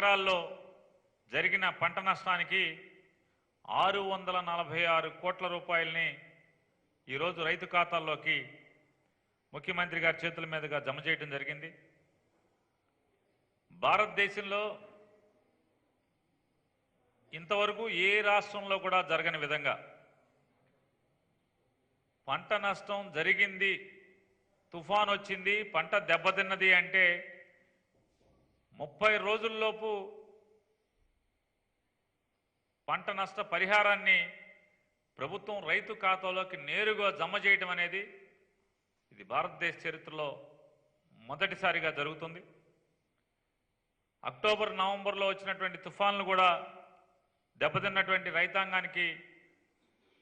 ఎకరాల్లో జరిగిన పంట నష్టానికి 646 కోట్ల రూపాయలని ఈరోజు రైతు ఖాతాల్లోకి ముఖ్యమంత్రి గారి చేతుల మీదుగా జమ చేయడం జరిగింది. భారతదేశంలో ఇంతవరకు ఏ రాష్ట్రంలో కూడా జరగని విధంగా పంట నష్టం జరిగింది, తుఫాన్ వచ్చింది, పంట దెబ్బతిన్నది అంటే 30 రోజుల్లోపు పంట నష్ట పరిహారాన్ని ప్రభుత్వం రైతు ఖాతాలోకి నేరుగా జమ చేయడం అనేది ఇది భారతదేశ చరిత్రలో మొదటిసారిగా జరుగుతుంది. అక్టోబర్ నవంబర్లో వచ్చినటువంటి తుఫాన్లు కూడా దెబ్బతిన్నటువంటి రైతాంగానికి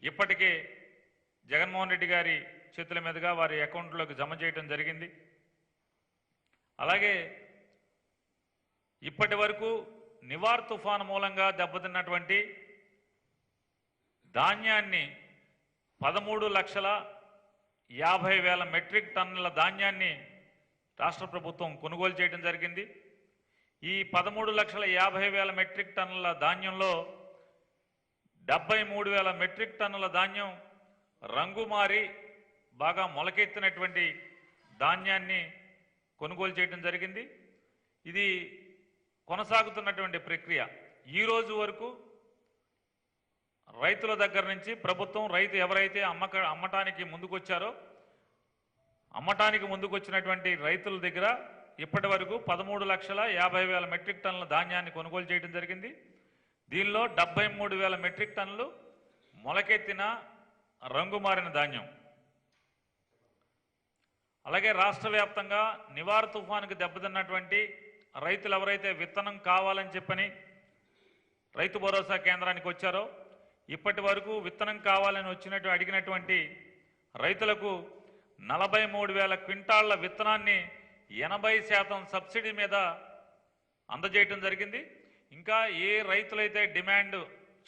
ఇప్పటికే జగన్మోహన్ రెడ్డి గారి చేతుల మీదుగా వారి అకౌంట్లోకి జమ చేయడం జరిగింది. అలాగే ఇప్పటి వరకు నివార్ తుఫాను మూలంగా దెబ్బతిన్నటువంటి ధాన్యాన్ని 13,50,000 మెట్రిక్ టన్నుల ధాన్యాన్ని రాష్ట్ర ప్రభుత్వం కొనుగోలు చేయడం జరిగింది. ఈ 13,50,000 మెట్రిక్ టన్నుల ధాన్యంలో 73,000 మెట్రిక్ టన్నుల ధాన్యం రంగుమారి బాగా మొలకెత్తినటువంటి ధాన్యాన్ని కొనుగోలు చేయడం జరిగింది. ఇది కొనసాగుతున్నటువంటి ప్రక్రియ. ఈ రోజు వరకు రైతుల దగ్గర నుంచి ప్రభుత్వం రైతు ఎవరైతే అమ్మటానికి ముందుకొచ్చారో అమ్మటానికి ముందుకొచ్చినటువంటి రైతుల దగ్గర ఇప్పటి వరకు 13,50,000 మెట్రిక్ టన్నుల ధాన్యాన్ని కొనుగోలు చేయడం జరిగింది. దీనిలో 73,000 మెట్రిక్ టన్నులు మొలకెత్తిన రంగుమారిన ధాన్యం. అలాగే రాష్ట్ర వ్యాప్తంగా నివార్ తుఫానుకు దెబ్బతిన్నటువంటి రైతులు ఎవరైతే విత్తనం కావాలని చెప్పని రైతు భరోసా కేంద్రానికి వచ్చారో ఇప్పటి వరకు విత్తనం కావాలని అడిగినటువంటి రైతులకు 43,000 క్వింటాళ్ల విత్తనాన్ని 80% సబ్సిడీ మీద అందజేయటం జరిగింది. ఇంకా ఏ రైతులైతే డిమాండ్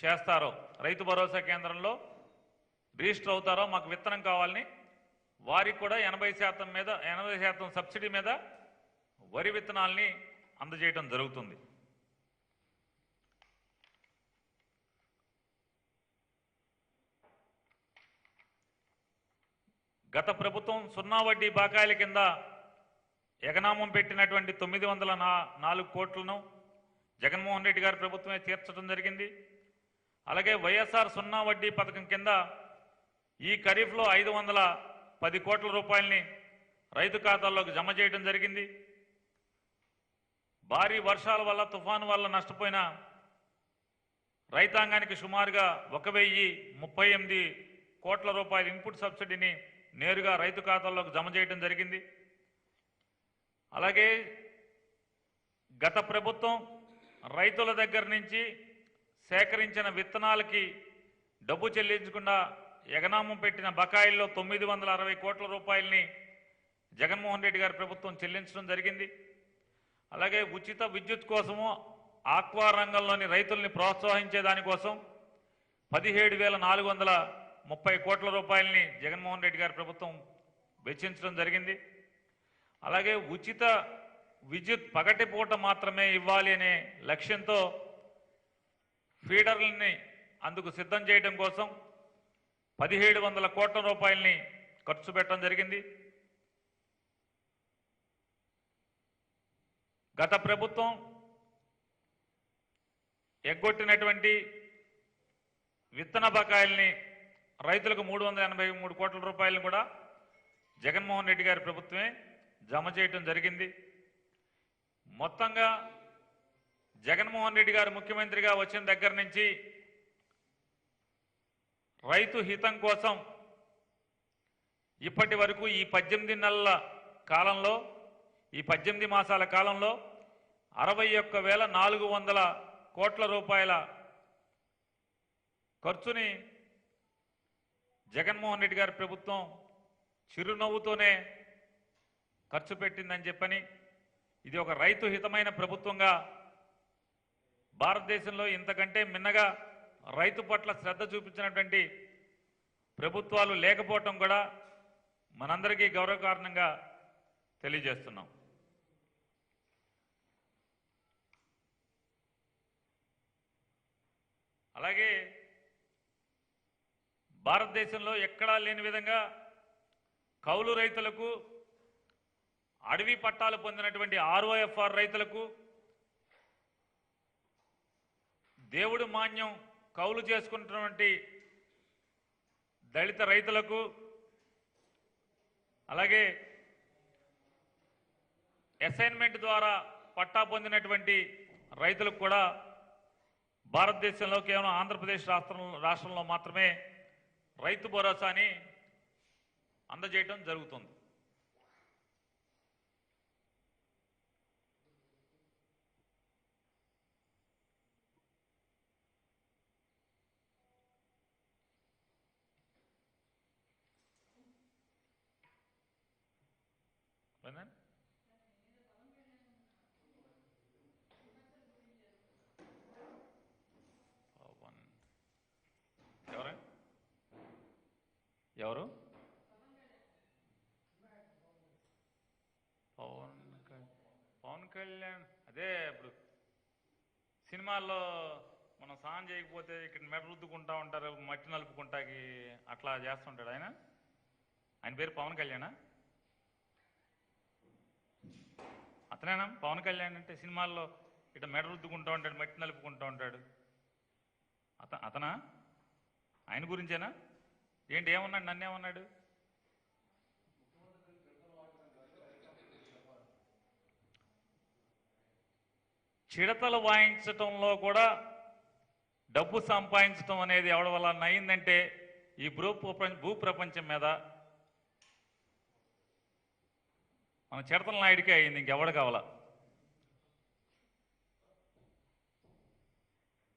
చేస్తారో రైతు భరోసా కేంద్రంలో రిజిస్టర్ అవుతారో మాకు విత్తనం కావాలని వారికి కూడా 80% సబ్సిడీ మీద వరి విత్తనాల్ని అందజేయడం జరుగుతుంది. గత ప్రభుత్వం 0 వడ్డీ బకాయిల కింద ఎగనామం పెట్టినటువంటి 904 కోట్లను జగన్మోహన్ రెడ్డి గారి ప్రభుత్వమే తీర్చడం జరిగింది. అలాగే వైఎస్ఆర్ 0 వడ్డీ పథకం కింద ఈ ఖరీఫ్లో 510 కోట్ల రూపాయలని రైతు ఖాతాల్లోకి జమ చేయడం జరిగింది. భారీ వర్షాల వల్ల తుఫాను వల్ల నష్టపోయిన రైతాంగానికి సుమారుగా 1,038 కోట్ల రూపాయల ఇన్పుట్ సబ్సిడీని నేరుగా రైతు ఖాతాల్లోకి జమ చేయడం జరిగింది. అలాగే గత ప్రభుత్వం రైతుల దగ్గర నుంచి సేకరించిన విత్తనాలకి డబ్బు చెల్లించకుండా ఎగనామం పెట్టిన బకాయిల్లో 960 కోట్ల రూపాయలని జగన్మోహన్ రెడ్డి గారి ప్రభుత్వం చెల్లించడం జరిగింది. అలాగే ఉచిత విద్యుత్ కోసము ఆక్వా రంగంలోని రైతుల్ని ప్రోత్సహించే దానికోసం 17,430 కోట్ల రూపాయలని జగన్మోహన్ రెడ్డి గారి ప్రభుత్వం వెచ్చించడం జరిగింది. అలాగే ఉచిత విద్యుత్ పగటిపూట మాత్రమే ఇవ్వాలి అనే లక్ష్యంతో ఫీడర్లని అందుకు సిద్ధం చేయడం కోసం 1,700 కోట్ల రూపాయలని ఖర్చు పెట్టడం జరిగింది. గత ప్రభుత్వం ఎగ్గొట్టినటువంటి విత్తన బకాయిల్ని రైతులకు 383 కోట్ల రూపాయలను కూడా జగన్మోహన్ రెడ్డి గారి ప్రభుత్వమే జమ చేయడం జరిగింది. మొత్తంగా జగన్మోహన్ రెడ్డి గారు ముఖ్యమంత్రిగా వచ్చిన దగ్గర నుంచి రైతు హితం కోసం ఇప్పటి వరకు ఈ 18 నెలల కాలంలో ఈ 18 మాసాల కాలంలో 61,400 కోట్ల రూపాయల ఖర్చుని జగన్మోహన్ రెడ్డి గారి ప్రభుత్వం చిరునవ్వుతోనే ఖర్చు పెట్టిందని చెప్పని ఇది ఒక రైతు హితమైన ప్రభుత్వంగా భారతదేశంలో ఇంతకంటే మిన్నగా రైతు పట్ల శ్రద్ధ చూపించినటువంటి ప్రభుత్వాలు లేకపోవటం కూడా మనందరికీ గౌరవకారణంగా తెలియజేస్తున్నాం. అలాగే భారతదేశంలో ఎక్కడా లేని విధంగా కౌలు రైతులకు, అడవి పట్టాలు పొందినటువంటి ఆర్ఓఎఫ్ఆర్ రైతులకు, దేవుడు మాన్యం కౌలు చేసుకుంటున్నటువంటి దళిత రైతులకు, అలాగే అసైన్మెంట్ ద్వారా పట్టా పొందినటువంటి రైతులకు కూడా భారతదేశంలో కేవలం ఆంధ్రప్రదేశ్ రాష్ట్రంలో మాత్రమే రైతు భరోసాని అందజేయడం జరుగుతుంది. ఎవరు? పవన్ కళ్యాణ్ అదే ఇప్పుడు సినిమాల్లో మనం సాయం చేయకపోతే ఇక్కడ మెడ రుద్దుకుంటా ఉంటారు, మట్టి నలుపుకుంటాకి అట్లా చేస్తుంటాడు ఆయన. ఆయన పేరు పవన్ కళ్యాణా? అతనేనా పవన్ కళ్యాణ్ అంటే? సినిమాల్లో ఇట్లా మెడ రుద్దుకుంటూ ఉంటాడు, మట్టి నలుపుకుంటూ ఉంటాడు, అతనా? ఆయన గురించేనా ఏంటి? ఏమన్నాడు? నన్నేమన్నాడు? చిడతలు వాయించటంలో కూడా డబ్బు సంపాదించడం అనేది ఎవరి వల్ల అయిందంటే ఈ భూప్రపంచం మీద మన చిడతల నాయుడికే అయింది, ఇంకెవడు కావాలా?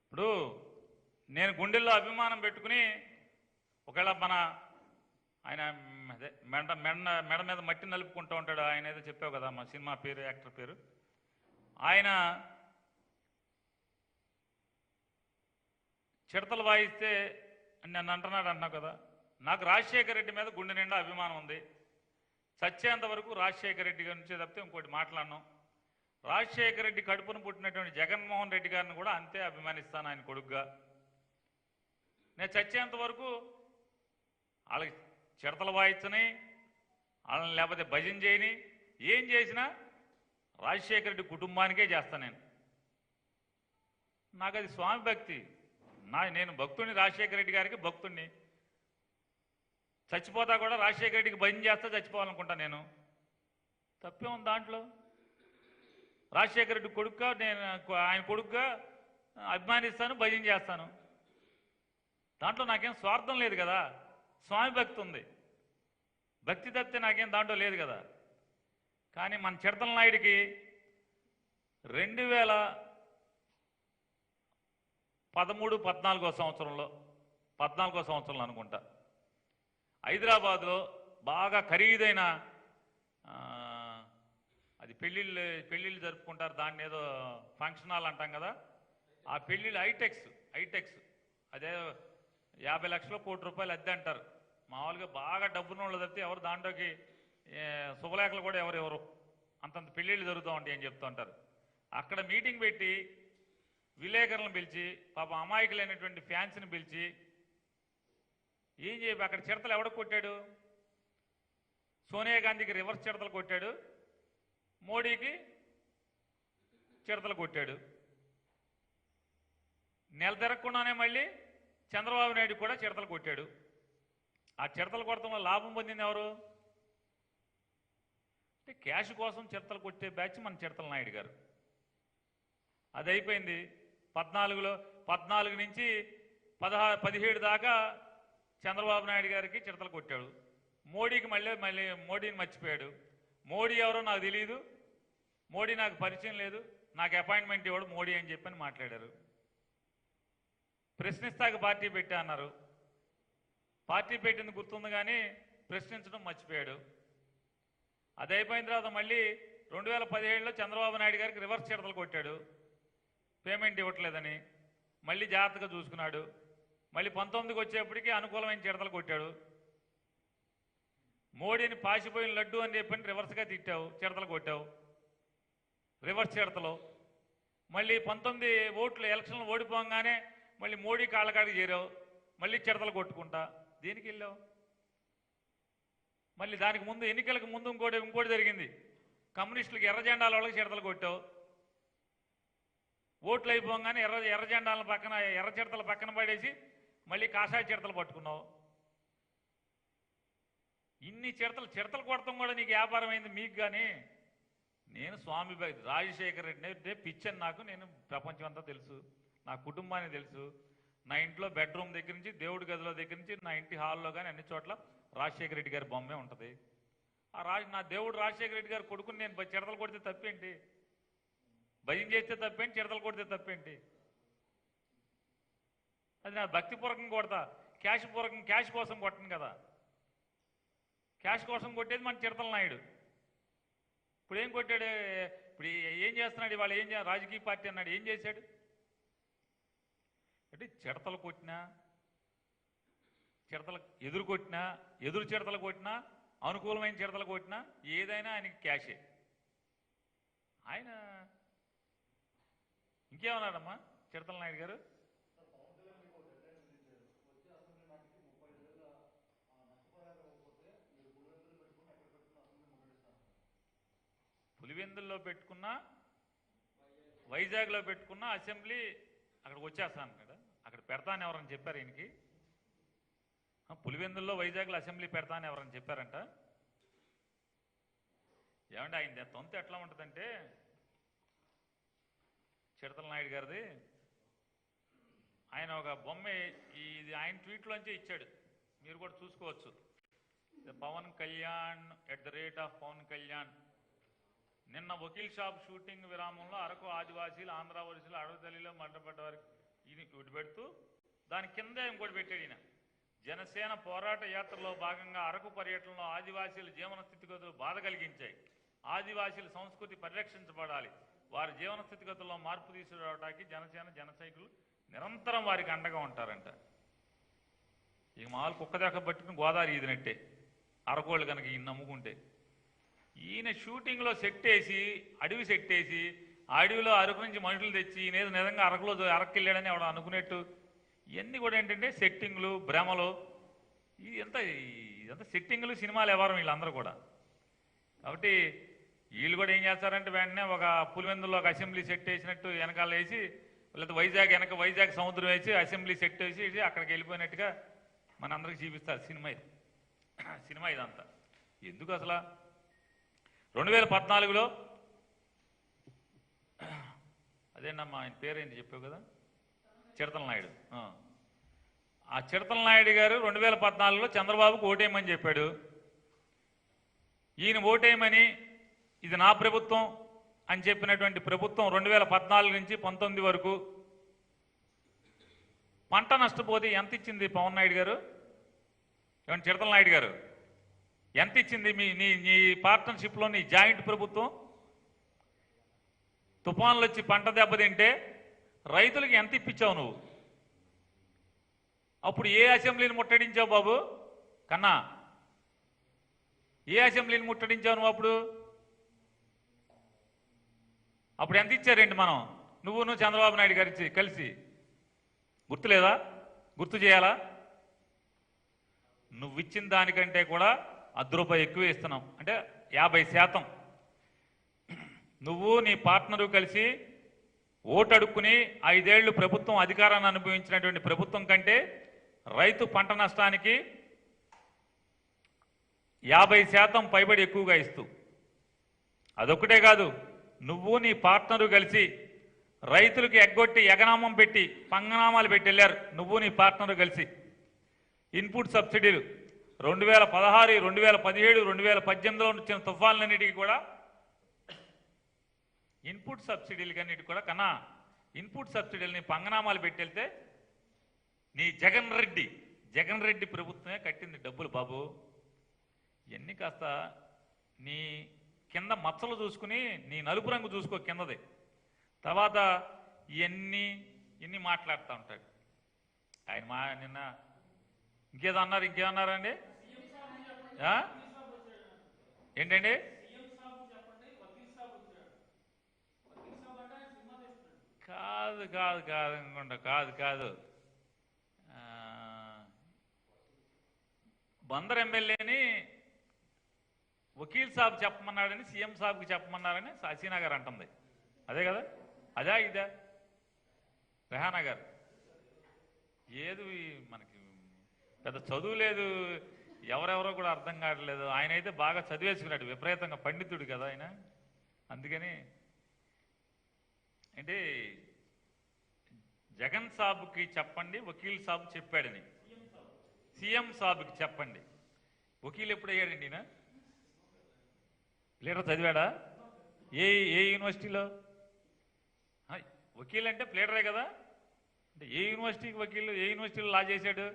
ఇప్పుడు నేను గుండెల్లో అభిమానం పెట్టుకుని ఒకవేళ ఆయన అదే మెడ మీద మట్టి నలుపుకుంటూ ఉంటాడు, ఆయన ఏదో చెప్పావు కదా మా సినిమా పేరు, యాక్టర్ పేరు. ఆయన చిడతలు వాయిస్తే నన్ను అంటున్నావు కదా. నాకు రాజశేఖర రెడ్డి మీద గుండె నిండా అభిమానం ఉంది. చచ్చేంత వరకు రాజశేఖర రెడ్డి గారి నుంచి తప్పితే ఇంకోటి మాట్లాడను. రాజశేఖర రెడ్డి కడుపును పుట్టినటువంటి జగన్మోహన్ రెడ్డి గారిని కూడా అంతే అభిమానిస్తాను ఆయన కొడుకుగా. నేను చచ్చేంత వరకు వాళ్ళకి చిడతలు వాయించని, వాళ్ళని లేకపోతే భజన చేయని, ఏం చేసినా రాజశేఖర రెడ్డి కుటుంబానికే చేస్తాను నేను. నాకు అది స్వామి భక్తి. నేను భక్తుడిని, రాజశేఖర రెడ్డి గారికి భక్తుడిని. చచ్చిపోతా కూడా రాజశేఖర రెడ్డికి భజన చేస్తా చచ్చిపోవాలనుకుంటా నేను. తప్పే ఉంది దాంట్లో? రాజశేఖర రెడ్డి కొడుకుగా నేను ఆయన కొడుకుగా అభిమానిస్తాను, భజన చేస్తాను. దాంట్లో నాకేం స్వార్థం లేదు కదా. స్వామి భక్తి ఉంది, భక్తి తప్పితే నాకేం దాంట్లో లేదు కదా. కానీ మన చిడతల నాయుడికి 2013-14 సంవత్సరంలో అనుకుంటా హైదరాబాద్లో బాగా ఖరీదైన అది పెళ్ళిళ్ళు జరుపుకుంటారు, దాన్ని ఏదో ఫంక్షన్ హాల్ అంటాం కదా. ఆ పెళ్ళిళ్ళు హైటెక్స్ అదే 50 లక్షలు, ₹1 కోటి అద్దె అంటారు. మామూలుగా బాగా డబ్బున్న వాళ్ళు తప్పితే ఎవరు దాంట్లోకి శుభలేఖలు కూడా ఎవరెవరు అంతంత పెళ్ళిళ్ళు జరుగుతూ ఉంటాయి అని చెప్తూ ఉంటారు. అక్కడ మీటింగ్ పెట్టి విలేకరులను పిలిచి, పాప అమాయకులైనటువంటి ఫ్యాన్స్ని పిలిచి ఏం చెప్పి అక్కడ చిడతలు ఎవడకు కొట్టాడు? సోనియా గాంధీకి రివర్స్ చిడతలు కొట్టాడు, మోడీకి చిడతలు కొట్టాడు. నెల తిరగకుండానే మళ్ళీ చంద్రబాబు నాయుడు కూడా చిడతలు కొట్టాడు. ఆ చిడతలు కొడతంలో లాభం పొందింది ఎవరు? అంటే క్యాష్ కోసం చిడతలు కొట్టే బ్యాచ్ మన చిడతల నాయుడు గారు. అది అయిపోయింది. 14 నుంచి 17 దాకా చంద్రబాబు నాయుడు గారికి చిడతలు కొట్టాడు. మోడీకి మళ్ళీ మోడీని మర్చిపోయాడు. మోడీ ఎవరో నాకు తెలియదు, మోడీ నాకు పరిచయం లేదు, నాకు అపాయింట్మెంట్ ఇవ్వడు మోడీ అని చెప్పని మాట్లాడారు. ప్రశ్నిస్తాక పార్టీ పెట్టా అన్నారు. పార్టీ పెట్టింది గుర్తుంది కానీ ప్రశ్నించడం మర్చిపోయాడు. అది అయిపోయిన తర్వాత మళ్ళీ 2017లో చంద్రబాబు నాయుడు గారికి రివర్స్ చిడతలు కొట్టాడు, పేమెంట్ ఇవ్వట్లేదని. మళ్ళీ జాగ్రత్తగా చూసుకున్నాడు. మళ్ళీ 19కి వచ్చేప్పటికీ అనుకూలమైన చిడతలు కొట్టాడు. మోడీని పాసిపోయిన లడ్డు అని చెప్పని రివర్స్గా తిట్టావు, చిడతలు కొట్టావు, రివర్స్ చిడతలు. మళ్ళీ 19 ఓట్లు ఎలక్షన్లు ఓడిపోగానే మళ్ళీ మోడీ కాళ్ళకాడికి చేరావు, మళ్ళీ చిడతలు కొట్టుకుంటా. దేనికి వెళ్ళావు? మళ్ళీ దానికి ముందు ఎన్నికలకు ముందు ఇంకోటి జరిగింది. కమ్యూనిస్టులకు ఎర్ర జెండాల వాళ్ళకి చిడతలు కొట్టావు. ఓట్లు అయిపోగానే ఎర్ర జెండాల పక్కన ఎర్ర చిడతల పక్కన పడేసి మళ్ళీ కాషాయ చిడతలు పట్టుకున్నావు. ఇన్ని చిడతలు కొడతాం కూడా నీకు వ్యాపారం అయింది మీకు. కానీ నేను స్వామి రాజశేఖర రెడ్డి అంటే పిచ్చని నాకు, నేను ప్రపంచం అంతా తెలుసు, నా కుటుంబానికి తెలుసు. నా ఇంట్లో బెడ్రూమ్ దగ్గర నుంచి దేవుడి గదిలో దగ్గర నుంచి నా ఇంటి హాల్లో కానీ అన్ని చోట్ల రాజశేఖర రెడ్డి గారి బొమ్మే ఉంటుంది. నా దేవుడు రాజశేఖర రెడ్డి గారు కొడుకుని నేను చిడతలు కొడితే తప్పేంటి? భయం చేస్తే తప్పేంటి? చిడతలు కొడితే తప్పేంటి? అది నా భక్తిపూర్వకంగా కొడతా, క్యాష్ కోసం కొట్టను కదా. క్యాష్ కోసం కొట్టేది మన చిడతల నాయుడు. ఇప్పుడు ఏం కొట్టాడు? ఇప్పుడు ఏం చేస్తున్నాడు? ఇవాళ ఏం రాజకీయ పార్టీ అన్నాడు, ఏం చేశాడు? అంటే చిడతలు కొట్టినా, ఎదురు చిడతలు కొట్టినా, అనుకూలమైన చిడతలు కొట్టినా ఏదైనా ఆయనకి క్యాషే. ఆయన ఇంకేమన్నాడమ్మా చిడతల నాయుడు గారు? పులివెందుల్లో పెట్టుకున్నా, వైజాగ్లో పెట్టుకున్నా అసెంబ్లీ అక్కడికి వచ్చేస్తాను కదా, అక్కడ పెడతాను ఎవరని చెప్పారు ఈయనకి. పులివెందుల్లో వైజాగ్లో అసెంబ్లీ పెడతాను ఎవరని చెప్పారంట. ఏమంటే ఆయన తొంత ఎట్లా ఉంటుందంటే, చిడతల నాయుడు గారిది, ఆయన ఒక బొమ్మ ఇది ఆయన ట్వీట్లోంచే ఇచ్చాడు, మీరు కూడా చూసుకోవచ్చు. పవన్ కళ్యాణ్ @పవన్ కళ్యాణ్. నిన్న వకీల్ షాప్ షూటింగ్ విరామంలో అరకు ఆదివాసీలు, ఆంధ్ర వలసలు, అడవి తల్లిలో మంటపడ్డ వారికి ఇది పెడుతూ దాని కింద ఇంకోటి పెట్టాడు ఈయన. జనసేన పోరాట యాత్రలో భాగంగా అరకు పర్యటనలో ఆదివాసీల జీవన స్థితిగతులు బాధ కలిగించాయి. ఆదివాసీల సంస్కృతి పరిరక్షించబడాలి. వారి జీవన స్థితిగతుల్లో మార్పు తీసుకురావడానికి జనసేన జన సైకిల్ నిరంతరం వారికి అండగా ఉంటారంట. ఇక మామూలు కుక్క దాకా పట్టుకుని గోదావరి ఈదినట్టే అరకోళ్ళు కనుక ఈయన నమ్ముకుంటే. ఈయన షూటింగ్లో అడవి సెట్ వేసి ఆ అడవిలో అరకు నుంచి మనుషులు తెచ్చి ఈయన నిజంగా అరకు వెళ్ళాడని ఎవడ అనుకునేట్టు. ఇవన్నీ కూడా ఏంటంటే సెట్టింగ్లు, భ్రమలు. ఇదంతా సెట్టింగ్లు, సినిమాలు వ్యవహారం వీళ్ళందరూ కూడా. కాబట్టి వీళ్ళు కూడా ఏం చేస్తారంటే వెంటనే ఒక పులివెందుల్లో ఒక అసెంబ్లీ సెట్ వేసినట్టు వెనకాల వేసి, లేదా వైజాగ్ సముద్రం వేసి అసెంబ్లీ సెట్ వేసి అక్కడికి వెళ్ళిపోయినట్టుగా మన అందరికి చూపిస్తారు సినిమా ఇదంతా. ఎందుకు అసలు 2014లో అదేనమ్మా ఆయన పేరేంటి చెప్పావు కదా, చిడతల నాయుడు. ఆ చిడతల నాయుడు గారు 2014లో చంద్రబాబుకు ఓటేయమని చెప్పాడు. ఈయన ఓటేయమని, ఇది నా ప్రభుత్వం అని చెప్పినటువంటి ప్రభుత్వం 2014 నుంచి 19 వరకు పంట నష్టపోతే ఎంత ఇచ్చింది పవన్ నాయుడు గారు? ఏమంటే చిడతల నాయుడు గారు ఎంత ఇచ్చింది నీ పార్ట్నర్షిప్లో నీ జాయింట్ ప్రభుత్వం? తుఫాన్లు వచ్చి పంట దెబ్బతింటే రైతులకి ఎంత ఇప్పించావు నువ్వు? అప్పుడు ఏ అసెంబ్లీని ముట్టడించావు బాబు కన్నా? ఏ అసెంబ్లీని ముట్టడించావు నువ్వు? అప్పుడు ఎంత ఇచ్చారేంటి మనం? నువ్వు చంద్రబాబు నాయుడు గారి కలిసి గుర్తులేదా? గుర్తు చేయాలా? నువ్వు ఇచ్చిన దానికంటే కూడా ₹10 ఎక్కువ ఇస్తున్నాం, అంటే 50%. నువ్వు నీ పార్ట్నరు కలిసి ఓటు అడుక్కుని 5 ఏళ్లు ప్రభుత్వం అధికారాన్ని అనుభవించినటువంటి ప్రభుత్వం కంటే రైతు పంట నష్టానికి 50% పైబడి ఎక్కువగా ఇస్తూ, అదొక్కటే కాదు, నువ్వు నీ పార్ట్నరు కలిసి రైతులకు ఎగ్గొట్టి ఎగనామం పెట్టి పంగనామాలు పెట్టి వెళ్ళారు. నువ్వు నీ పార్ట్నరు కలిసి ఇన్పుట్ సబ్సిడీలు 2016, 2017, 2018లో వచ్చిన తుఫాన్లన్నిటికీ కూడా ఇన్పుట్ సబ్సిడీలకి అన్నిటికీ కూడా కన్నా ఇన్పుట్ సబ్సిడీలని పంగనామాలు పెట్టి వెళ్తే నీ జగన్ రెడ్డి ప్రభుత్వమే కట్టింది డబ్బులు బాబు. ఇవన్నీ కాస్త నీ కింద మచ్చలు చూసుకుని నీ నలుపు రంగు చూసుకో కిందది. తర్వాత ఇన్ని మాట్లాడుతూ ఉంటాడు ఆయన. నిన్న ఇంకేమన్నారండి? ఏంటండి? కాదు కాదు కాదు అనుకుంటా, కాదు కాదు. ఆ, బందర్ ఎమ్మెల్యేని వకీల్ సాబ్ చెప్పమన్నాడని సీఎం సాబ్కి చెప్పమన్నారని హసీనా గారు అంటుంది. అదే కదా? అదా ఇదా? రెహానా గారు ఏది మనకి పెద్ద చదువు లేదు, ఎవరెవరో కూడా అర్థం కావట్లేదు. ఆయన అయితే బాగా చదివేసుకున్నాడు, విపరీతంగా పండితుడు కదా ఆయన. అందుకని అంటే జగన్ సాబ్కి చెప్పండి, వకీల్ సాబ్ చెప్పాడని. సీఎం సాబ్కి చెప్పండి. వకీల్ ఎప్పుడు అయ్యాడండి ఈయన? ప్లేటర్ చదివాడా? ఏ ఏ యూనివర్సిటీలో? వకీల్ అంటే ప్లేటరే కదా. అంటే ఏ యూనివర్సిటీకి వకీల్, ఏ యూనివర్సిటీలో లా చేశాడు?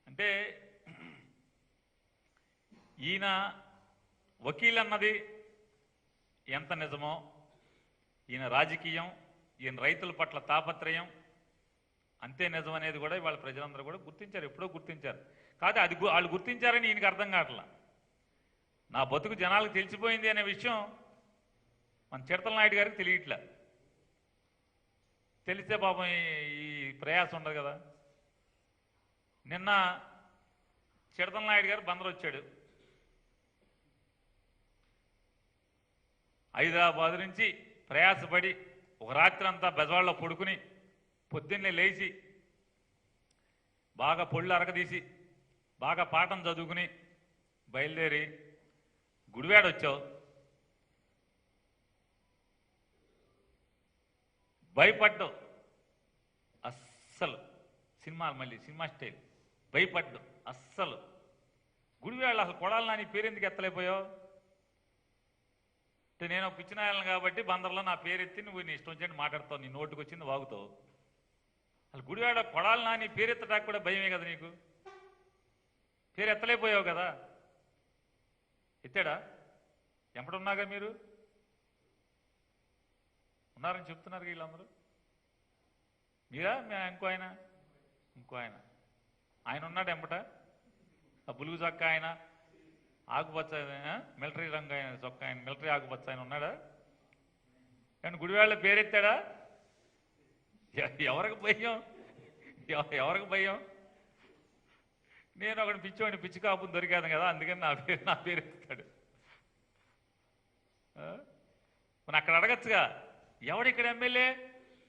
అంటే ఈయన వకీల్ అన్నది ఎంత నిజమో, ఈయన రాజకీయం, ఈయన రైతుల పట్ల తాపత్రయం అంతే నిజం అనేది కూడా ఇవాళ ప్రజలందరూ కూడా గుర్తించారు, ఎప్పుడో గుర్తించారు. కాదు అది వాళ్ళు గుర్తించారని ఈయనకి అర్థం కావట్లా. నా బతుకు జనాలకు తెలిసిపోయింది అనే విషయం మన చిడతల నాయుడు గారికి తెలియట్లే. తెలిస్తే పాపం ఈ ప్రయాసం ఉండదు కదా. నిన్న చిడతల నాయుడు గారు బందరు వచ్చాడు. హైదరాబాద్ నుంచి ప్రయాసపడి ఒక రాత్రి అంతా బెజవాడలో పడుకుని పొద్దున్నే లేచి బాగా పొళ్ళు అరగదీసి బాగా పాఠం చదువుకుని బయలుదేరి గుడివాడ వచ్చావు. భయపడ్డావు అస్సలు. సినిమాలు మళ్ళీ సినిమా స్టైల్. భయపడ్డావు అస్సలు. గుడివాడ అసలు కొడాలి నా నీ పేరు ఎందుకు ఎత్తలేకపోయావు? అంటే నేను పిచ్చినాయాలను కాబట్టి బందర్లో నా పేరు ఎత్తి నువ్వు నీ ఇష్టం వచ్చినట్టు మాట్లాడతావు, నీ నోటుకు వచ్చింది వాగుతావు. అసలు గుడివాడ కొడాలి నా నీ పేరు ఎత్తడానికి కూడా భయమే కదా నీకు. పేరు ఎత్తలేకపోయావు కదా. ఎత్తాడా? ఎంపడున్నాగా మీరు ఉన్నారని చెప్తున్నారు వీళ్ళందరూ. మీరా ఇంకో ఆయన? ఇంకో ఆయన ఆయన ఉన్నాడు ఎంపట. ఆ బులుగు చొక్క ఆయన, ఆకుపచ్చ మిలిటరీ రంగు ఆయన చొక్క ఆయన, మిలిటరీ ఆకుపచ్చ ఆయన ఉన్నాడా? కానీ గుడివాళ్ళ పేరెత్తాడా? ఎవరికి భయం? ఎవరికి భయం? నేను ఒకటి పిచ్చోడిని, పిచ్చి కాపుని దొరికాను కదా, అందుకని నా పేరు ఎత్తాడు. మన అక్కడ అడగచ్చుగా, ఎవడు ఇక్కడ ఎమ్మెల్యే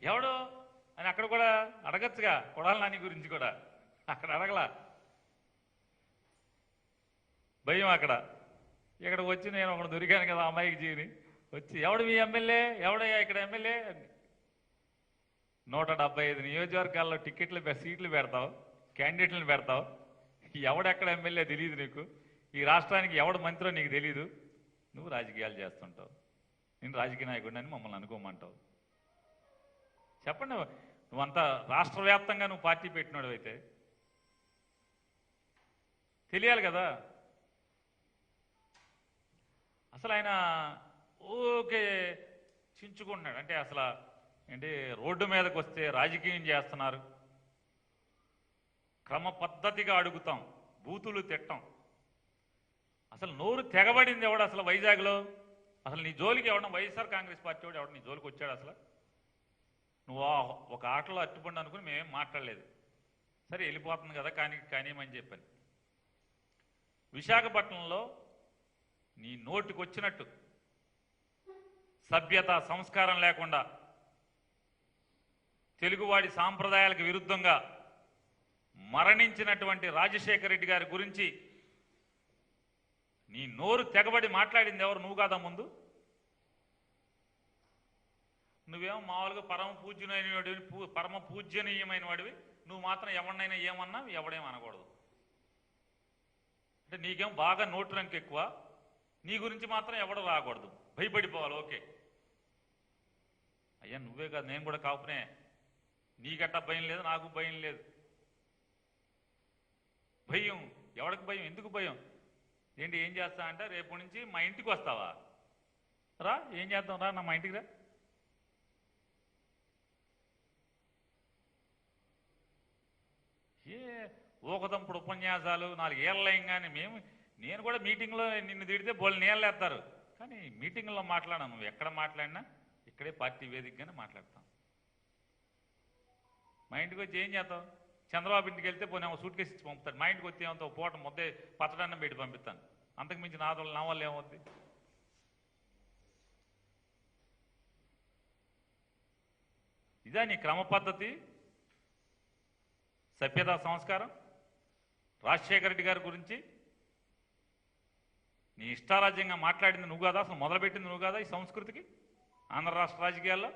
ఎవడు అని అక్కడ కూడా అడగచ్చుగా. కొడాలి నాని గురించి కూడా అక్కడ అడగలా. భయం అక్కడ. ఇక్కడ వచ్చి నేను ఒకడు దొరికాను కదా అమ్మాయికి జీవిని వచ్చి, ఎవడు మీ ఎమ్మెల్యే, ఎవడయ్యా ఇక్కడ ఎమ్మెల్యే? 175 నియోజకవర్గాల్లో టికెట్లు సీట్లు పెడతావు, క్యాండిడేట్లను పెడతావు. ఎవడెక్కడ ఎమ్మెల్యే తెలియదు నీకు. ఈ రాష్ట్రానికి ఎవడు మంత్రో నీకు తెలీదు. నువ్వు రాజకీయాలు చేస్తుంటావు. నేను రాజకీయ నాయకుడిని అని మమ్మల్ని అనుకోమంటావు. చెప్పండి, నువ్వంతా రాష్ట్ర వ్యాప్తంగా నువ్వు పార్టీ పెట్టినాడు అయితే తెలియాలి కదా. అసలు ఆయన ఓకే చించుకుంటున్నాడు. అంటే అసలు ఏంటి, రోడ్డు మీదకి వస్తే రాజకీయం చేస్తున్నారు, క్రమ పద్ధతిగా అడుగుతాం, బూతులు తిట్టం. అసలు నోరు తెగబడింది ఎవడు అసలు వైజాగ్లో? అసలు నీ జోలికి ఎవడన్నా వైఎస్ఆర్ కాంగ్రెస్ పార్టీ వాడు ఎవడు నీ జోలికి వచ్చాడు? అసలు నువ్వు ఒక ఆటలో అట్టుపండి అనుకుని మేమేం మాట్లాడలేదు. సరే వెళ్ళిపోతుంది కదా కానీమని చెప్పని. విశాఖపట్నంలో నీ నోటికి వచ్చినట్టు సభ్యత సంస్కారం లేకుండా తెలుగువాడి సాంప్రదాయాలకు విరుద్ధంగా మరణించినటువంటి రాజశేఖర రెడ్డి గారి గురించి నీ నోరు తెగబడి మాట్లాడింది ఎవరు? నువ్వు కాదా ముందు? నువ్వేమో మామూలుగా పరమ పూజ్యనీయమైన వాడివి. నువ్వు మాత్రం ఎవరినైనా ఏమన్నా ఎవడేం అనకూడదు. అంటే నీకేం బాగా నోటు రంకు ఎక్కువ, నీ గురించి మాత్రం ఎవడు రాకూడదు, భయపడిపోవాలి. ఓకే అయ్యా, నువ్వే కాదు నేను కూడా కాపునే. నీకట్ట భయం లేదు, నాకు భయం లేదు. భయం ఎవరికి భయం? ఎందుకు భయం? ఏంటి ఏం చేస్తా అంటే, రేపు నుంచి మా ఇంటికి వస్తావా? రా, ఏం చేద్దాం రా, మా ఇంటికి రా. ఏ ఊకదంపుడు ఉపన్యాసాలు 4 ఏళ్ళ కానీ నేను కూడా మీటింగ్లో నిన్ను తిడితే బోళ్ళు నీళ్ళు వేస్తారు. కానీ మీటింగ్లో మాట్లాడాను, నువ్వు ఎక్కడ మాట్లాడినా ఇక్కడే పార్టీ వేదికగానే మాట్లాడతాం. మా ఇంటికి వచ్చి ఏం చేస్తావు? చంద్రబాబు ఇంటికి వెళ్తే పోనీ సూట్ కేసు ఇచ్చి పంపుతాడు. మా ఇంటికి వచ్చి ఏమంతా పూట ముద్దే పచ్చడాన్ని పెట్టి పంపిస్తాను. అంతకు మించి నా వల్ల ఏమవుద్ది? ఇదా నీ క్రమ పద్ధతి, సభ్యతా సంస్కారం? రాజశేఖర రెడ్డి గారి గురించి నీ ఇష్టారాజ్యంగా మాట్లాడింది నువ్వు కాదా? అసలు మొదలుపెట్టింది నువ్వు కాదా ఈ సంస్కృతికి ఆంధ్ర రాష్ట్ర రాజకీయాల్లో?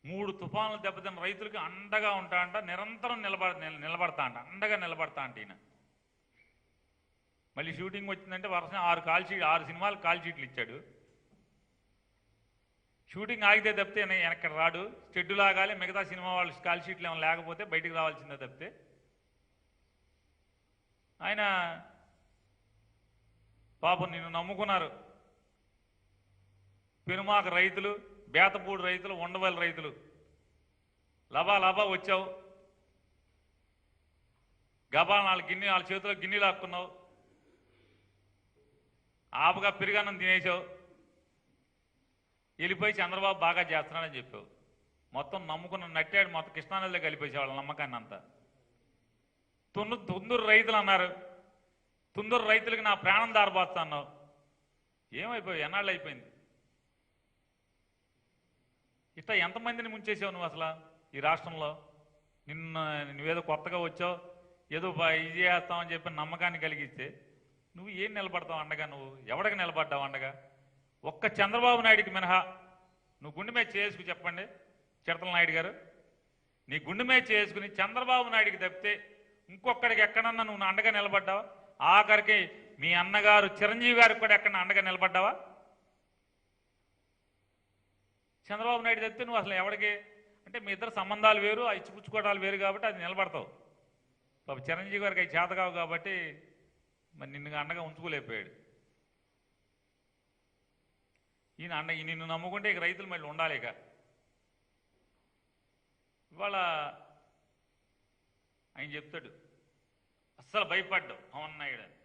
మూడు తుఫానులు దెబ్బతిన్న రైతులకి అండగా ఉంటా అంట, నిరంతరం నిలబడతా అంట, అండగా నిలబడతా అంట ఈయన. మళ్ళీ షూటింగ్ వచ్చిందంటే వరుస 6 సినిమాలు కాల్ షీట్లు ఇచ్చాడు. షూటింగ్ ఆగితే తప్పితే వెనక్కి రాడు, షెడ్యూల్ ఆగాలి, మిగతా సినిమా వాళ్ళు కాల్ షీట్లు ఏమైనా లేకపోతే బయటికి రావాల్సిందే తప్పితే. ఆయన పాపం నిన్ను నమ్ముకున్నారు పెనుమాక రైతులు, బేతపూడి రైతులు, ఉండవల్లి రైతులు. లబా వచ్చావు, గబా 4 గిన్నె వాళ్ళ చేతిలో గిన్నె లాక్కున్నావు, ఆపగా పెరిగానం తినేసావు, వెళ్ళిపోయి చంద్రబాబు బాగా చేస్తున్నాడని చెప్పావు. మొత్తం నమ్ముకున్న నట్టాడు, మొత్తం కృష్ణానదిలో కలిపేసే వాళ్ళ నమ్మకాన్ని అంతా. తుందూరు రైతులు అన్నారు, తుందూరు రైతులకి నా ప్రాణం దారబోస్తా అన్నావు. ఏమైపోయావు? ఎన్నాళ్ళు అయిపోయింది? ఇట్లా ఎంతమందిని ముంచేసావు నువ్వు అసలు ఈ రాష్ట్రంలో? నువ్వేదో కొత్తగా వచ్చావు, ఏదో ఇది చేస్తామని చెప్పి నమ్మకాన్ని కలిగిస్తే నువ్వు ఏం నిలబడతావు అండగా? నువ్వు ఎవడికి నిలబడ్డావు అండగా? ఒక్క చంద్రబాబు నాయుడికి మినహా నువ్వు గుండె మీద చేసుకుని చెప్పండి చిడతల నాయుడు గారు, నీ గుండె మీద చేసుకుని చంద్రబాబు నాయుడికి తప్పితే ఇంకొక్కడికి ఎక్కడన్నా నువ్వు అండగా నిలబడ్డావా? ఆఖరికి మీ అన్నగారు చిరంజీవి గారికి కూడా ఎక్కడ అండగా నిలబడ్డావా? చంద్రబాబు నాయుడు తప్పితే నువ్వు అసలు ఎవడికి అంటే మీ ఇద్దరు సంబంధాలు వేరు, ఆ ఇచ్చిపుచ్చుకోవడాలు వేరు కాబట్టి అది నిలబడతావు. పాప చిరంజీవి గారికి అవి చేతకావు కాబట్టి మరి నిన్ను అండగా ఉంచుకోలేకపోయాడు. నిన్ను నమ్ముకుంటే ఇక రైతులు మళ్ళీ ఉండాలి. ఇక ఇవాళ ఆయన చెప్తాడు అస్సలు భయపడ్డావు పవన్ నాయుడు అని.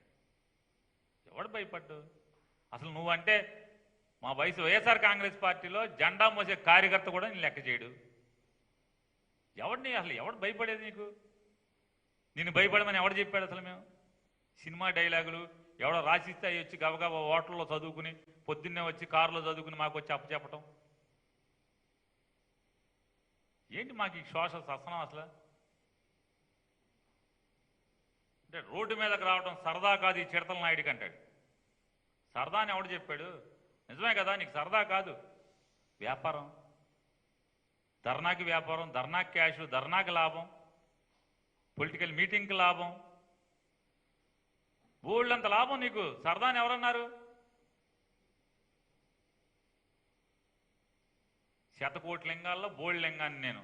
ఎవడు భయపడ్డావు అసలు? నువ్వంటే మా వైఎస్ఆర్ కాంగ్రెస్ పార్టీలో జెండా మోసే కార్యకర్త కూడా నేను లెక్క చేయడు. అసలు ఎవడు భయపడేది నీకు? నిన్ను భయపడమని ఎవడు చెప్పాడు అసలు? మేము సినిమా డైలాగులు ఎవడో రాసిస్తే అవి వచ్చి గబగబా హోటల్లో చదువుకుని పొద్దున్నే వచ్చి కారులో చదువుకుని మాకు వచ్చి అప్పచెప్పటం ఏంటి? మాకు ఈ సోషల్ ససనం అసలు. అంటే రోడ్డు మీదకి రావడం సరదా కాదు ఈ చిడతల నాయుడికి అంటాడు. సరదా అని ఎవడు చెప్పాడు? నిజమే కదా, నీకు సరదా కాదు, వ్యాపారం. ధర్నాకి వ్యాపారం, ధర్నాకి క్యాష్, ధర్నాకి లాభం, పొలిటికల్ మీటింగ్కి లాభం, బోళ్ళంత లాభం నీకు. సరదా అని ఎవరన్నారు? శతకోటి లింగాల్లో బోల్డ్ లింగాన్ని నేను.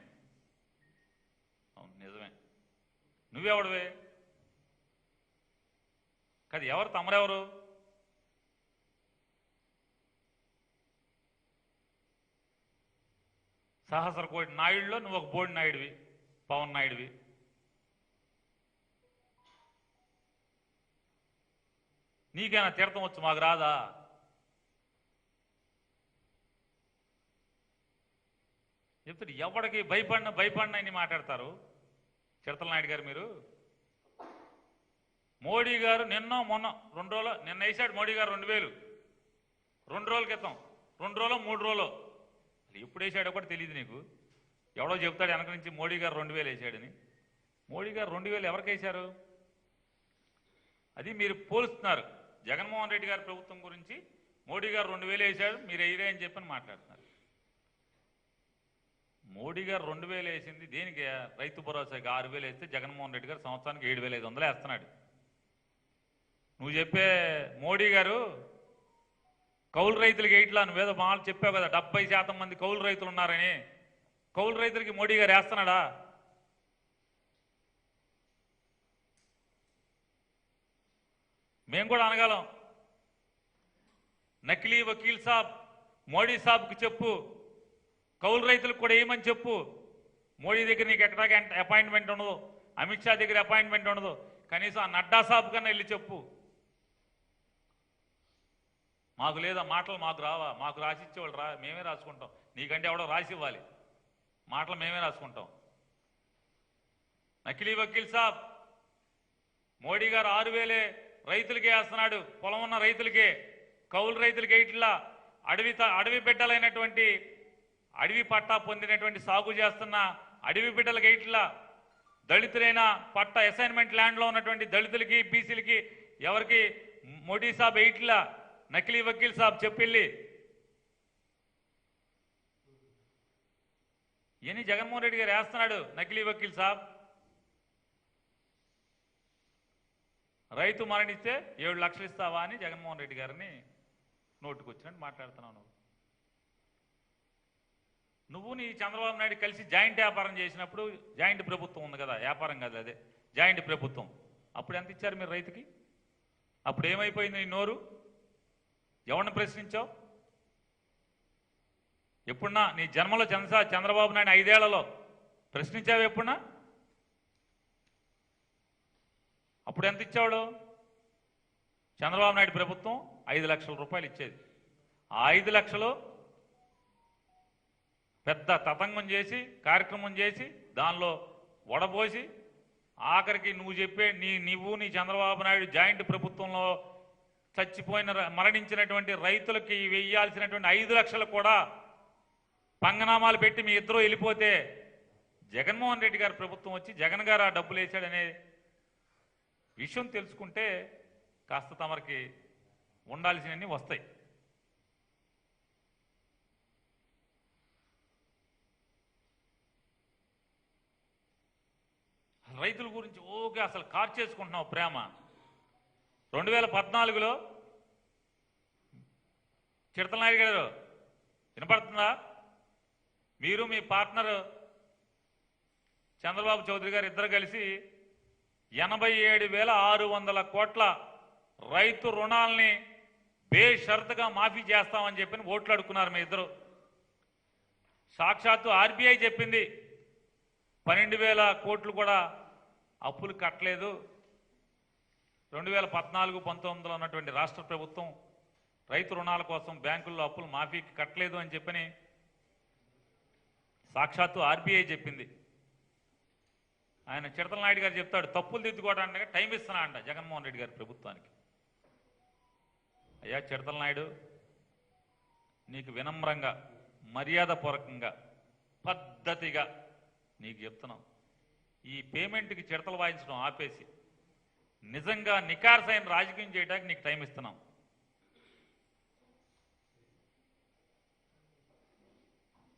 అవును నిజమే. నువ్వెవడవే? కాదు, ఎవరు తమరెవరు? సహస్ర కోటి నాయుడులో నువ్వు ఒక బోల్డ్ నాయుడివి, పవన్ నాయుడివి. నీకైనా తీర్థం వచ్చు, మాకు రాదా? చెప్తాడు ఎవడికి భయపడిన అని మాట్లాడతారు చిడతల నాయుడు గారు. మీరు మోడీ గారు నిన్న మొన్న 2 రోజులు నిన్న వేసాడు మోడీ గారు 2000 2 రోజుల క్రితం, 2 రోజులు 3 రోజులు ఎప్పుడు వేసాడో కూడా తెలియదు నీకు. ఎవడో చెప్తాడు వెనక నుంచి మోడీ గారు 2000 వేసాడని. మోడీ గారు 2000 ఎవరికి వేశారు? అది మీరు పోలుస్తున్నారు. జగన్మోహన్ రెడ్డి గారి ప్రభుత్వం గురించి మోడీ గారు 2000 వేసాడు, మీరు వేయరే అని చెప్పని మాట్లాడుతున్నారు. మోడీ గారు 2000 వేసింది దేనికి? రైతు భరోసాకి 6000 వేస్తే జగన్మోహన్ రెడ్డి గారు సంవత్సరానికి 7500 వేస్తున్నాడు. నువ్వు చెప్పే మోడీ గారు కౌలు రైతులకి ఎయిట్లా నువ్వేదో మాలు చెప్పావు కదా, 70% మంది కౌలు రైతులు ఉన్నారని. కౌలు రైతులకి మోడీ గారు వేస్తున్నాడా? మేము కూడా అనగలం, నకిలీ వకీల్ సాబ్ మోడీ సాబ్కి చెప్పు, కౌలు రైతులకు కూడా ఏమని చెప్పు. మోడీ దగ్గర నీకు ఎక్కడా అపాయింట్మెంట్ ఉండదు, అమిత్ షా దగ్గర అపాయింట్మెంట్ ఉండదు. కనీసం ఆ నడ్డా సాబ్ కన్నా వెళ్ళి చెప్పు. మాకు లేదా మాటలు మాకు రావా? మాకు రాసిచ్చేవాళ్ళు మేమే రాసుకుంటాం. నీకంటే ఎవడో రాసి ఇవ్వాలి. మాటలు మేమే రాసుకుంటాం. నకిలీ వకీల్ సాబ్, మోడీ గారు 6,000 రైతులకే వేస్తున్నాడు. పొలం ఉన్న రైతులకే, కౌలు రైతులకే. ఇట్లా అడవి బిడ్డలైనటువంటి, అడవి పట్టా పొందినటువంటి సాగు చేస్తున్న అడవి బిడ్డలకి ఇట్లా, దళితులైన పట్ట అసైన్మెంట్ ల్యాండ్లో ఉన్నటువంటి దళితులకి, బీసీలకి ఎవరికి మోడీ సాబ్ ఇట్లా నకిలీ వకీల్ సాబ్ చెప్పిల్లి. ఇవన్నీ జగన్మోహన్ రెడ్డి గారు వేస్తున్నాడు. నకిలీ వకీల్ సాబ్. రైతు మరణిస్తే 7 లక్షలు ఇస్తావా అని జగన్మోహన్ రెడ్డి గారిని నోటుకొచ్చినట్టు మాట్లాడుతున్నావు. నువ్వు నీ చంద్రబాబు నాయుడు కలిసి జాయింట్ వ్యాపారం చేసినప్పుడు, జాయింట్ ప్రభుత్వం ఉంది కదా, వ్యాపారం కాదు అదే జాయింట్ ప్రభుత్వం, అప్పుడు ఎంత ఇచ్చారు మీరు రైతుకి? అప్పుడు ఏమైపోయింది నీ నోరు? ఎవరిని ప్రశ్నించావు? ఎప్పుడున్నా నీ జన్మలో చంద్రబాబు నాయుడు 5 ఏళ్లలో ప్రశ్నించావు ఎప్పుడున్నా? అప్పుడు ఎంత ఇచ్చాడు? చంద్రబాబు నాయుడు ప్రభుత్వం 5 లక్షల రూపాయలు ఇచ్చేది. ఆ 5 లక్షలు పెద్ద తతంగం చేసి, కార్యక్రమం చేసి, దానిలో వడబోసి, ఆఖరికి నువ్వు చెప్పే నువ్వు నీ చంద్రబాబు నాయుడు జాయింట్ ప్రభుత్వంలో మరణించినటువంటి రైతులకి వెయ్యాల్సినటువంటి 5 లక్షలు కూడా పంగనామాలు పెట్టి మీ ఇద్దరు వెళ్ళిపోతే, జగన్మోహన్ రెడ్డి గారి ప్రభుత్వం వచ్చి జగన్ గారు ఆ డబ్బులు వేసాడనే విషయం తెలుసుకుంటే కాస్త తమరికి ఉండాల్సినవన్నీ వస్తాయి. రైతుల గురించి ఓకే అసలు కార్ చేసుకుంటున్నావు ప్రేమ. 2014లో చిడతలనాయుడు గారు వినపడుతుందా? మీరు మీ పార్ట్నర్ చంద్రబాబు చౌదరి గారు ఇద్దరు కలిసి 87,600 కోట్ల రైతు రుణాలని బేషరతుగా మాఫీ చేస్తామని చెప్పి ఓట్లు అడుక్కున్నారు మీ ఇద్దరు. సాక్షాత్తు ఆర్బీఐ చెప్పింది 12,000 కోట్లు కూడా అప్పులు కట్టలేదు. 2014-19లో ఉన్నటువంటి రాష్ట్ర ప్రభుత్వం రైతు రుణాల కోసం బ్యాంకుల్లో అప్పులు మాఫీకి కట్టలేదు అని చెప్పని సాక్షాత్తు ఆర్బీఐ చెప్పింది. ఆయన చిడతలనాయుడు గారు చెప్తాడు, తప్పులు దిద్దుకోవడానికి టైం ఇస్తున్నా అంట జగన్మోహన్ రెడ్డి గారి ప్రభుత్వానికి. అయ్యా చిడతలనాయుడు, నీకు వినమ్రంగా, మర్యాదపూర్వకంగా, పద్ధతిగా నీకు చెప్తున్నాం, ఈ పేమెంట్కి చిడతలు వాయించడం ఆపేసి నిజంగా నికార్సైన రాజకీయం చేయడానికి నీకు టైం ఇస్తున్నాం.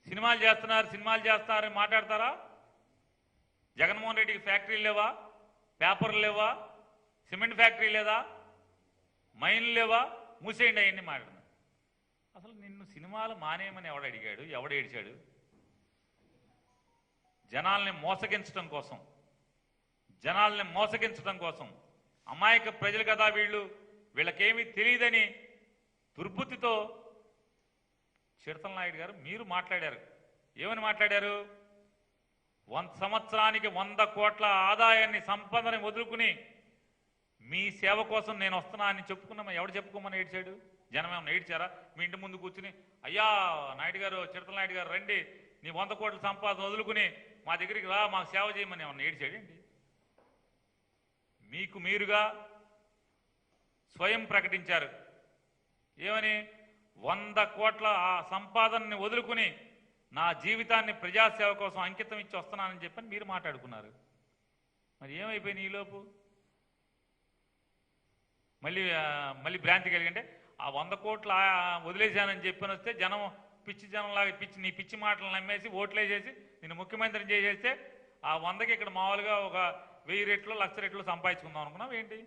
సినిమాలు చేస్తున్నారని మాట్లాడతారా? జగన్మోహన్ రెడ్డికి ఫ్యాక్టరీలు లేవా? పేపర్లు లేవా? సిమెంట్ ఫ్యాక్టరీ లేదా? మైన్లు లేవా? మూసేయండి అవన్నీ మాట్లాడు. అసలు నిన్ను సినిమాలు మానేయమని ఎవడు అడిగాడు? ఎవడు ఏడిచాడు? జనాల్ని మోసగించడం కోసం, అమాయక ప్రజలు కదా వీళ్ళకేమీ తెలియదని దుర్బుద్ధితో చిడతలనాయుడు గారు మీరు మాట్లాడారు. ఏమని మాట్లాడారు? 100 సంవత్సరానికి 100 కోట్ల ఆదాయాన్ని, సంపదని వదులుకుని మీ సేవ కోసం నేను వస్తున్నా అని చెప్పుకున్నామా? ఎవడు చెప్పుకోమని ఏడ్చాడు? జనం ఏమన్నా ఏడ్చారా? మీ ఇంటి ముందు కూర్చుని అయ్యా నాయుడు గారు, చిడతలనాయుడు గారు రండి, నీ 100 కోట్ల సంపాదన వదులుకుని మా దగ్గరికి రా, మాకు సేవ చేయమని ఏమన్నా ఏడ్చాడండి? మీకు మీరుగా స్వయం ప్రకటించారు. ఏమని? 100 కోట్ల ఆ సంపాదనని వదులుకుని నా జీవితాన్ని ప్రజాసేవ కోసం అంకితం ఇచ్చి వస్తున్నానని చెప్పని మీరు మాట్లాడుకున్నారు. మరి ఏమైపోయింది ఈలోపు? మళ్ళీ భ్రాంతి కలిగంటే ఆ 100 కోట్ల వదిలేశానని చెప్పని వస్తే జనం పిచ్చి జనంలాగా నీ పిచ్చి మాటలు నమ్మేసి ఓట్లేసేసి నిన్ను ముఖ్యమంత్రిని చేసేస్తే ఆ 100కి ఇక్కడ మామూలుగా ఒక 1000 రెట్లు 1,00,000 రెట్లు సంపాదించుకుందాం అనుకున్నావు ఏంటి?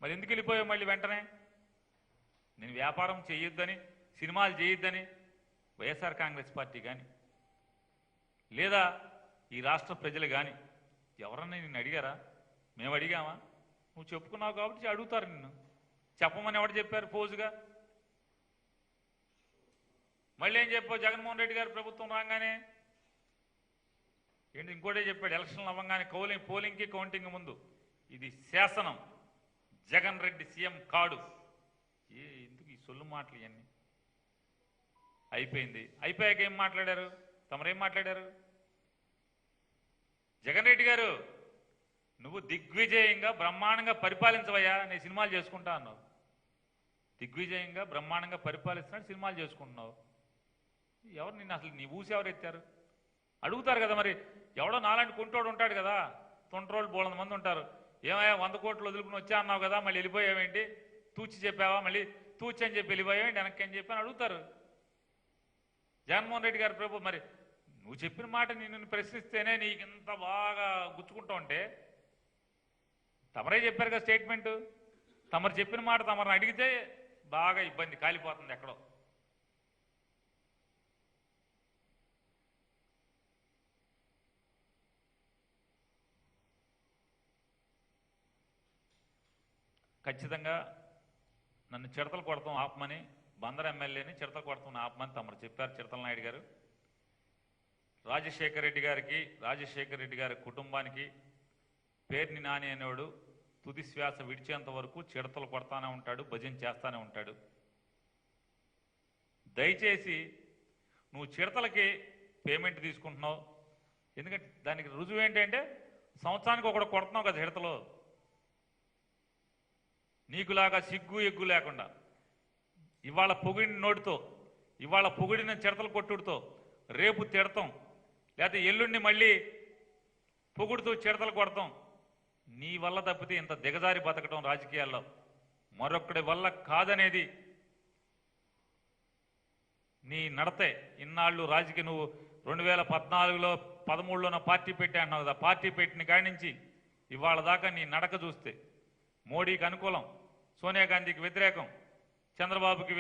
మరి ఎందుకు వెళ్ళిపోయావు మళ్ళీ వెంటనే? నేను వ్యాపారం చేయొద్దని, సినిమాలు చేయొద్దని వైఎస్ఆర్ కాంగ్రెస్ పార్టీ కానీ లేదా ఈ రాష్ట్ర ప్రజలు కానీ ఎవరన్నా నిన్ను అడిగారా? మేము అడిగామా? నువ్వు చెప్పుకున్నావు కాబట్టి అడుగుతారు నిన్ను. చెప్పమని ఎవరు చెప్పారు ఫోజుగా? మళ్ళీ ఏం చెప్పావు? జగన్మోహన్ రెడ్డి గారి ప్రభుత్వం రాగానే ఏంటి ఇంకోటే చెప్పాడు, ఎలక్షన్లు అవ్వగానే పోలింగ్కి కౌంటింగ్ ముందు ఇది శాసనం, జగన్ రెడ్డి సీఎం కాడు. ఎందుకు ఈ సొల్లు మాటలు ఇవన్నీ? అయిపోయింది. అయిపోయాక ఏం మాట్లాడారు? తమరేం మాట్లాడారు? జగన్ రెడ్డి గారు నువ్వు దిగ్విజయంగా బ్రహ్మాండంగా పరిపాలించవయ్యా, నేను సినిమాలు చేసుకుంటా అన్నావు. దిగ్విజయంగా బ్రహ్మాండంగా పరిపాలిస్తున్నాడు, సినిమాలు చేసుకుంటున్నావు. ఎవరు నిన్ను అసలు నీ ఊసి ఎవరు ఎత్తారు? అడుగుతారు కదా మరి. ఎవడో నాలాంటి కుంటోడు ఉంటాడు కదా, తొంటరోళ్ళు బోళంత మంది ఉంటారు. ఏమయ్యా 100 కోట్లు వదులుకుని వచ్చా అన్నావు కదా, మళ్ళీ వెళ్ళిపోయావేంటి? తూచి చెప్పావా? మళ్ళీ తూచి అని చెప్పి వెళ్ళిపోయావేంటి? వెనక్కి అని చెప్పి అని అడుగుతారు. జగన్మోహన్ రెడ్డి గారి ప్రభు మరి నువ్వు చెప్పిన మాట నిన్ను ప్రశ్నిస్తేనే నీకు ఇంత బాగా గుచ్చుకుంటా ఉంటే, తమరే చెప్పారు కదా స్టేట్మెంటు, తమరు చెప్పిన మాట తమరిని అడిగితే బాగా ఇబ్బంది, కాలిపోతుంది ఎక్కడో. ఖచ్చితంగా నన్ను చిడతలు కొడతాం ఆపమని, బందర్ ఎమ్మెల్యేని చిడతలు కొడతాం ఆపమని తమరు చెప్పారు చిడతల నాయుడు గారు. రాజశేఖర రెడ్డి గారి కుటుంబానికి పేర్ని నాని అనేవాడు తుది శ్వాస విడిచేంత వరకు చిడతలు కొడతానే ఉంటాడు, భజన చేస్తానే ఉంటాడు. దయచేసి నువ్వు చిడతలకి పేమెంట్ తీసుకుంటున్నావు. ఎందుకంటే దానికి రుజువు ఏంటంటే సంవత్సరానికి ఒకడు కొడుతున్నావు కదా చిడతలు. నీకులాగా సిగ్గు ఎగ్గు లేకుండా ఇవాళ పొగిడిన నోటితో, ఇవాళ పొగిడిన చిడతలు కొట్టుడితో రేపు తిడతాం, లేకపోతే ఎల్లుండి మళ్ళీ పొగుడుతూ చిడతలు కొడతాం. నీ వల్ల తప్పితే ఇంత దిగజారి బతకడం రాజకీయాల్లో మరొక్కడి వల్ల కాదనేది నీ నడతే. ఇన్నాళ్ళు రాజకీయ నువ్వు 2014లో 13లోన పార్టీ పెట్టా అన్నావు కదా, పార్టీ పెట్టిన కాడి నుంచి ఇవాళ దాకా నీ నడక చూస్తే మోడీకి అనుకూలం, సోనియా గాంధీకి వ్యతిరేకం, చంద్రబాబుకి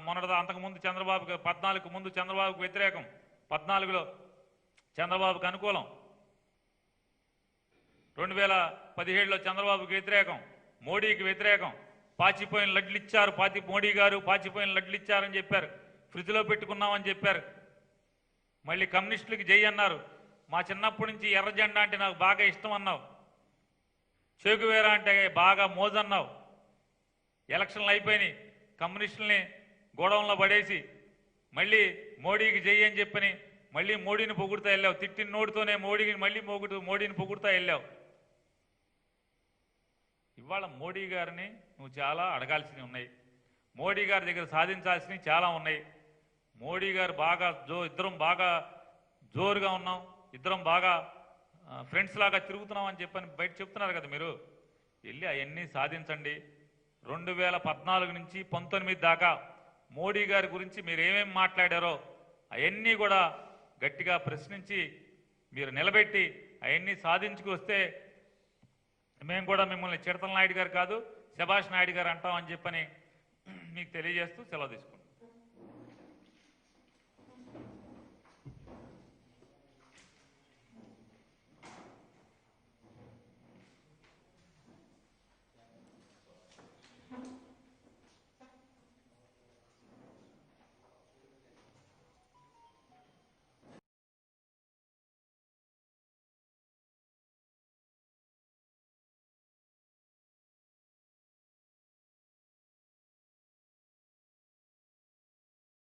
మొన్నటిదా అంతకుముందు చంద్రబాబుకి 14కు ముందు చంద్రబాబుకి వ్యతిరేకం, 14లో చంద్రబాబుకి అనుకూలం, 2017లో చంద్రబాబుకి వ్యతిరేకం, మోడీకి వ్యతిరేకం. పాచిపోయిన లడ్లు ఇచ్చారు, మోడీ గారు పాచిపోయిన లడ్లు ఇచ్చారని చెప్పారు, ఫ్రిడ్జ్లో పెట్టుకున్నామని చెప్పారు. మళ్ళీ కమ్యూనిస్టులకి జై అన్నారు. మా చిన్నప్పటి నుంచి ఎర్ర జెండా అంటే నాకు బాగా ఇష్టం అన్నావు, చేగువేరా అంటే బాగా మోజన్నావు. ఎలక్షన్లు అయిపోయినాయి, కమ్యూనిస్టుల్ని గోడౌన్లో పడేసి మళ్ళీ మోడీకి జై అని చెప్పని మళ్ళీ మోడీని పొగుడుతా వెళ్ళావు. తిట్టిన నోటితోనే మోడీని పొగుడుతా వెళ్ళావు. ఇవాళ మోడీ గారిని నువ్వు చాలా అడగాల్సినవి ఉన్నాయి, మోడీ గారి దగ్గర సాధించాల్సినవి చాలా ఉన్నాయి. మోడీ గారు బాగా ఇద్దరం బాగా జోరుగా ఉన్నాం, ఇద్దరం బాగా ఫ్రెండ్స్ లాగా తిరుగుతున్నాం అని చెప్పని బయట చెప్తున్నారు కదా మీరు. వెళ్ళి అవన్నీ సాధించండి. 2014 నుంచి 19 దాకా మోడీ గారి గురించి మీరు ఏమేమి మాట్లాడారో అవన్నీ కూడా గట్టిగా ప్రశ్నించి మీరు నిలబెట్టి అవన్నీ సాధించుకొస్తే మేము కూడా మిమ్మల్ని చిడతల నాయుడు గారు కాదు శభాష్ నాయుడు గారు అంటామని చెప్పని మీకు తెలియజేస్తూ సెలవు తీసుకుంటాం.